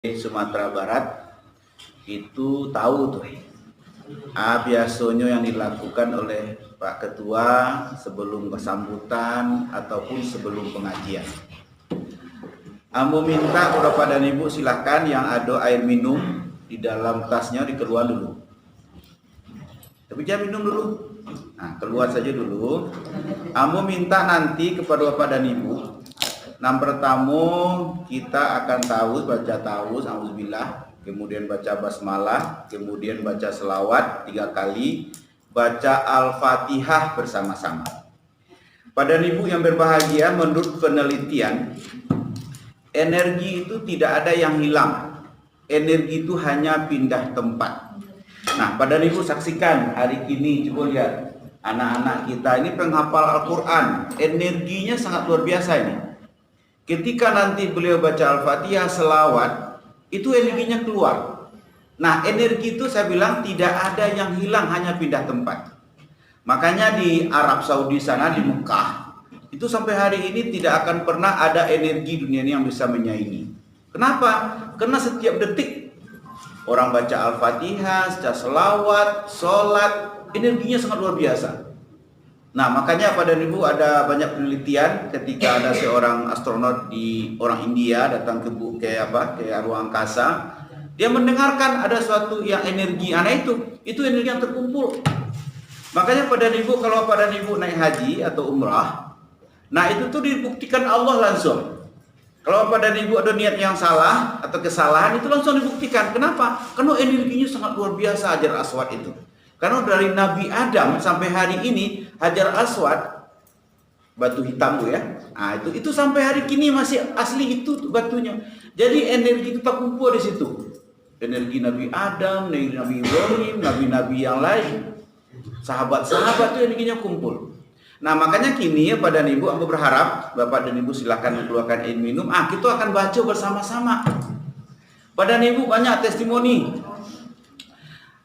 Sumatera Barat itu tahu tuh biasanya yang dilakukan oleh Pak Ketua sebelum kesambutan ataupun sebelum pengajian. Ambo minta kepada dan ibu silahkan yang ada air minum di dalam tasnya dikeluar dulu. Tapi jangan minum dulu. Nah, keluar saja dulu. Ambo minta nanti kepada bapak dan ibu. Yang pertama kita akan baca tawus, auzubillah, kemudian baca basmalah, kemudian baca selawat 3 kali, baca al-fatihah bersama-sama. Pada ibu yang berbahagia, menurut penelitian, energi itu tidak ada yang hilang. Energi itu hanya pindah tempat. Nah, pada ibu saksikan hari ini, coba lihat anak-anak kita ini penghafal Al-Quran, energinya sangat luar biasa ini. Ketika nanti beliau baca Al-Fatihah, selawat, itu energinya keluar. Nah, energi itu saya bilang tidak ada yang hilang, hanya pindah tempat. Makanya di Arab Saudi sana, di Mekah, itu sampai hari ini tidak akan pernah ada energi dunia ini yang bisa menyaingi. Kenapa? Karena setiap detik orang baca Al-Fatihah, baca selawat, sholat, energinya sangat luar biasa. Nah, makanya pada ibu ada banyak penelitian ketika ada seorang astronot di orang India datang ke ruang angkasa, dia mendengarkan ada suatu yang energi aneh itu energi yang terkumpul. Makanya pada ibu kalau pada ibu naik haji atau umrah, nah itu tuh dibuktikan Allah langsung. Kalau pada ibu ada niat yang salah atau kesalahan itu langsung dibuktikan. Kenapa? Karena energinya sangat luar biasa Hajar Aswad itu. Karena dari Nabi Adam sampai hari ini Hajar Aswad batu hitam ya. Nah, itu sampai hari kini masih asli itu batunya. Jadi energi itu terkumpul di situ. Energi Nabi Adam, energi Nabi Ibrahim, nabi-nabi yang lain. Sahabat-sahabat itu energinya kumpul. Nah, makanya kini ya pada ibu aku berharap Bapak dan Ibu silakan mengeluarkan air minum. Kita akan baca bersama-sama. Pada ibu banyak testimoni.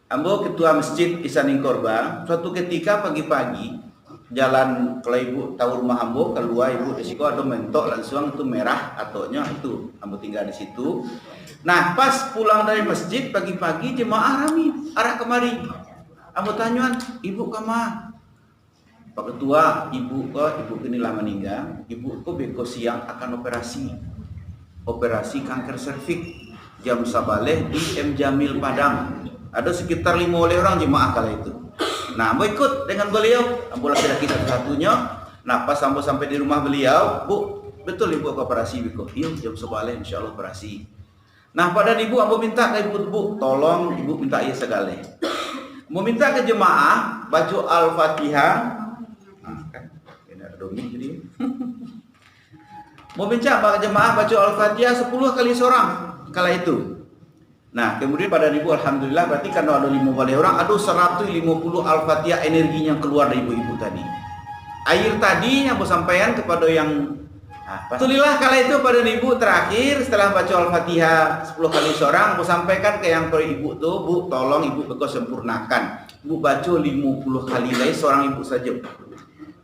Ambo ketua masjid Isaning Korba, suatu ketika pagi-pagi jalan kalau ibu tahu rumah ambo keluar ibu di situ ada mentok langsung itu merah ataunya itu ambo tinggal di situ. Nah pas pulang dari masjid pagi-pagi jemaah rami arah kemari. Ambo tanyaan ibu kemana? Pak Ketua ibu inilah meninggal. Ibu itu beko siang akan operasi kanker serviks jam sabaleh di M Jamil Padang. Ada sekitar 5 orang jemaah kala itu. Nah, ambo ikut dengan beliau. Ambo laki-laki satu-satunya. Nah, pas ambo sampai di rumah beliau, Bu, betul ibu operasi Biko? Iya, jam sebaleh insyaallah operasi. Nah, pada ibu ambo minta ke ibu, Bu, tolong ibu minta iya segale. Mau minta ke jemaah baca Al-Fatihah. Nah, kan ini ada domik jadi. Mau minta ke jemaah baca Al-Fatihah 10 kali seorang kala itu. Nah, kemudian pada ibu alhamdulillah berarti karena ada 5 orang, ada 150 Al-Fatihah energinya keluar dari ibu-ibu tadi. Air tadi yang aku sampaikan kepada yang alhamdulillah kala itu pada ibu terakhir setelah baca Al-Fatihah 10 kali seorang, aku sampaikan ke yang ibu tuh, Bu, tolong ibu kau sempurnakan. Bu baca 50 kali lagi seorang ibu saja.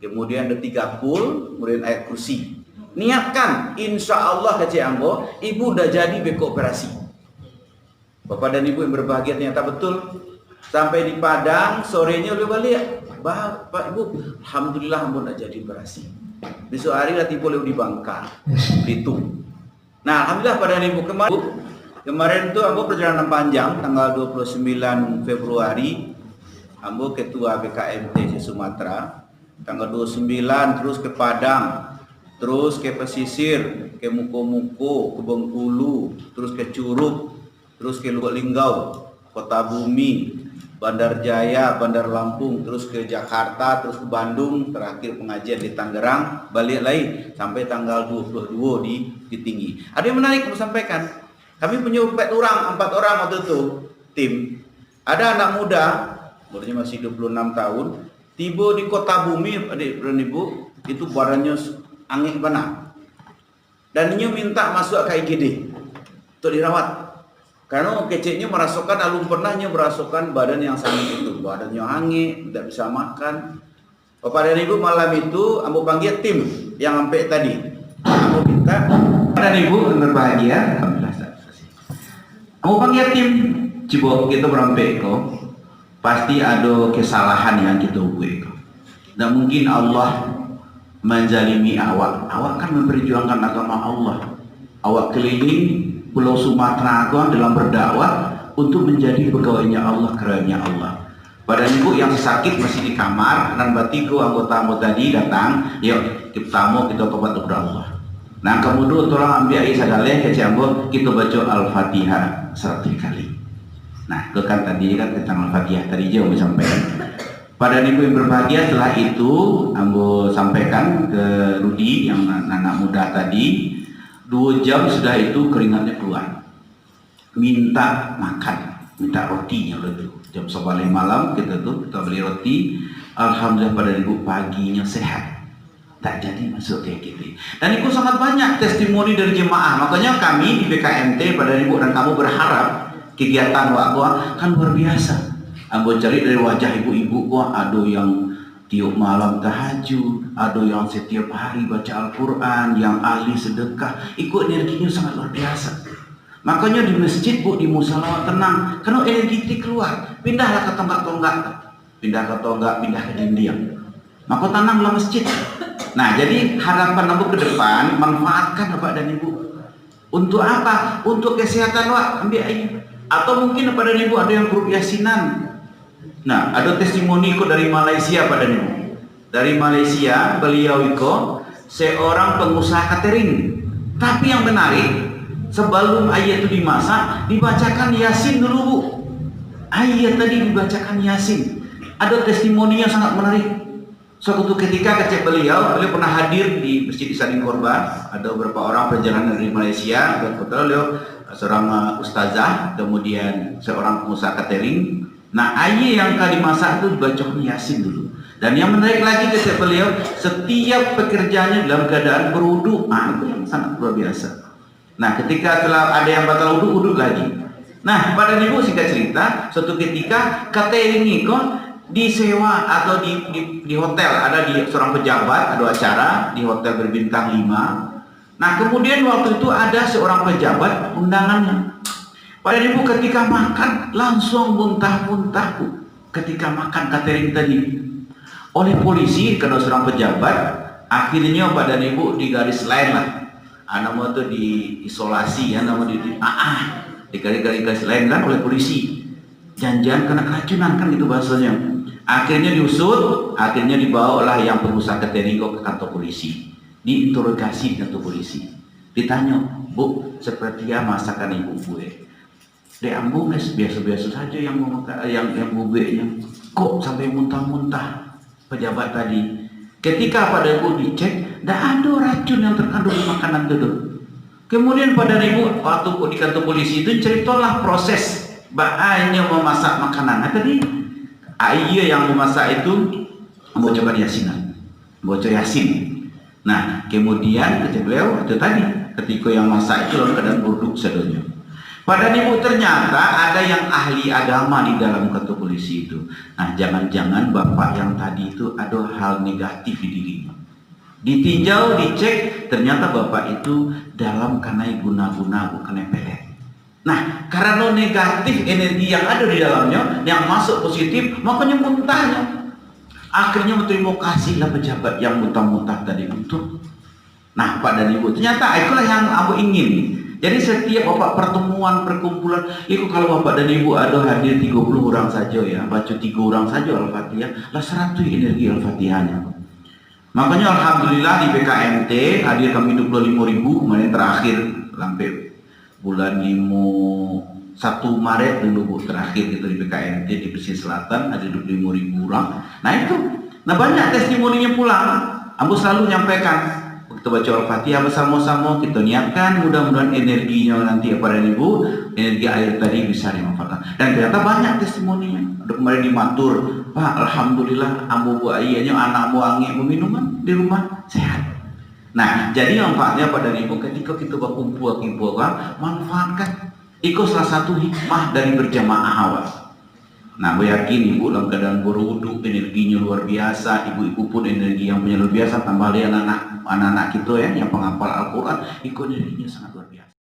Kemudian ada 3 kul, kemudian ayat kursi. Niatkan, insya Allah kecil ambo, ibu udah jadi beko operasi. Bapak dan Ibu yang berbahagia ternyata betul. Sampai di Padang, sorenya udah balik. Bapak Ibu, alhamdulillah ambo nak jadi operasi. Besok hari latih boleh di Bangka, Belitung. Nah, alhamdulillah pada Ibu kemarin tuh ambo perjalanan panjang tanggal 29 Februari. Ambo ketua BKMT Sumatera. Tanggal 29 terus ke Padang, terus ke pesisir, ke Muko-Muko, ke Bengkulu, terus ke Curug, terus ke Lubuk Linggau, Kota Bumi, Bandar Jaya, Bandar Lampung, terus ke Jakarta, terus ke Bandung, terakhir pengajian di Tangerang, balik lagi sampai tanggal 22 di Tinggi. Ada yang menarik mau sampaikan. Kami punya 4 orang waktu itu tim. Ada anak muda, umurnya masih 26 tahun, tiba di Kota Bumi, adik dan ibu, itu badannya angin benar. Dan dia minta masuk ke IGD untuk dirawat. Karena keceknya merasakan alun pernahnya merasakan badan yang sangat itu, badannya hangat, tidak bisa makan. Bapak dan Ibu malam itu ambo panggil tim yang sampai tadi. Ambo minta dan Ibu berbahagia. Alhamdulillah. Kamu bang yatim, coba kita berampe ko, pasti ada kesalahan yang kita buat. Tidak mungkin Allah menzalimi awak. Awak kan memperjuangkan agama Allah. Awak keliling Pulau Sumatera dalam berdakwah untuk menjadi pegawainya Allah, kerennya Allah. Pada ibu yang sakit masih di kamar, dan batiku anggota tadi datang, yuk kita tamu kita tobat kepada Allah. Nah kemudian tolong ambil air sadaleh ke Ciambon, kita baca Al-Fatihah 100 kali. Nah itu kan tadi kan tentang Al-Fatihah tadi jauh disampaikan. Pada ibu yang berbahagia setelah itu ambo sampaikan ke Rudi yang anak muda tadi, 2 jam sudah itu keringatnya keluar, minta makan, minta rotinya udah tuh. Jam 11 malam kita beli roti. Alhamdulillah pada ibu paginya sehat, tak jadi masuk kayak gitu. Dan itu sangat banyak testimoni dari jemaah. Makanya kami di BKMT pada ibu dan kamu berharap kegiatan gua kan luar biasa. Ambo cari dari wajah ibu-ibu gua, ada yang tiap malam tahajud, ada yang setiap hari baca Al-Quran, yang ahli sedekah. Ikut energinya sangat luar biasa. Makanya di masjid bu, di musola tenang. Karena energi itu keluar, pindahlah ke tonggak-tonggak, pindah ke tonggak, pindah ke dinding. Maka tanamlah masjid. Nah jadi harapan aku ke depan, manfaatkan bapak dan ibu. Untuk apa? Untuk kesehatan wak, ambil air. Atau mungkin pada ibu ada yang grup yasinan. Nah ada testimoni kok dari Malaysia pada ibu. Dari Malaysia beliau itu seorang pengusaha catering. Tapi yang menarik, sebelum ayat itu dimasak, dibacakan Yasin dulu bu. Ayat tadi dibacakan Yasin. Ada testimoni yang sangat menarik. Suatu ketika kecek beliau pernah hadir di Masjid Isarin Korban. Ada beberapa orang perjalanan dari Malaysia. Kebetulan beliau seorang ustazah, kemudian seorang pengusaha catering. Nah ayat yang kali masak itu dibacakan Yasin dulu. Dan yang menarik lagi kecek beliau, setiap pekerjaannya dalam keadaan berwudu. Nah itu yang sangat luar biasa. Nah ketika setelah ada yang batal wudu, wudu lagi. Nah pada ibu singkat cerita, suatu ketika catering itu disewa atau di hotel, ada di seorang pejabat, ada acara di hotel berbintang 5. Nah kemudian waktu itu ada seorang pejabat undangannya. Pada ibu ketika makan langsung muntah-muntah ketika makan catering tadi. Oleh polisi karena seorang pejabat, akhirnya pada ibu di garis lain lah. Nama itu diisolasi ya, nama di garis lain kan oleh polisi. Janjian kena keracunan kan itu bahasanya. Akhirnya diusut, akhirnya dibawalah yang pengusaha catering ke kantor polisi. Diinterogasi di kantor polisi. Ditanya, bu, seperti ya masakan ibu gue. Ambo biasa-biasa saja yang bubeknya. Kok sampai muntah-muntah pejabat tadi? Ketika pada ibu dicek, tidak ada racun yang terkandung di makanan itu. Kemudian pada ibu waktu di kantor polisi itu ceritalah proses bahaya memasak makanan. Nah tadi ayah yang memasak itu membacakan yasinan, membaca yasin. Nah kemudian kata beliau itu tadi ketika yang masak itu dalam keadaan buruk sedonya. Pada ibu ternyata ada yang ahli agama di dalam kantor polisi itu. Nah jangan-jangan bapak yang tadi itu ada hal negatif di dirinya. Ditinjau, dicek, ternyata bapak itu dalam kanai guna-guna bukan pelet. Nah karena negatif energi yang ada di dalamnya, yang masuk positif, makanya muntahnya. Akhirnya berterima kasihlah pejabat yang muntah-muntah tadi untuk. Nah pada ibu ternyata itulah yang aku ingin. Jadi setiap bapak pertemuan, perkumpulan, itu kalau bapak dan ibu ada hadir 30 orang saja ya, baca 3 orang saja Al-Fatihah, lah 100 energi Al-Fatihahnya. Makanya Alhamdulillah di BKMT hadir kami 25.000 kemarin terakhir sampai bulan 1 Maret dulu terakhir gitu di BKMT di Pesisir Selatan ada 25.000 orang. Nah itu, nah banyak testimoninya pulang. Ambo selalu nyampaikan. Kita baca Al-Fatihah bersama-sama, kita niatkan mudah-mudahan energinya nanti pada ibu, energi air tadi bisa dimanfaatkan. Dan ternyata banyak testimoninya. Ada kemarin di Matur, Pak, Alhamdulillah, ambo buah ayahnya, anakmu angin minuman di rumah sehat. Nah, jadi manfaatnya pada ibu ketika kita berkumpul manfaatkan. Itu salah satu hikmah dari berjamaah awal. Nah, gue yakin ibu dalam keadaan berwudu, energinya luar biasa. Ibu-ibu pun energi yang punya luar biasa. Tambah lihat anak-anak kita ya, yang penghafal Al-Quran, ikut energinya sangat luar biasa.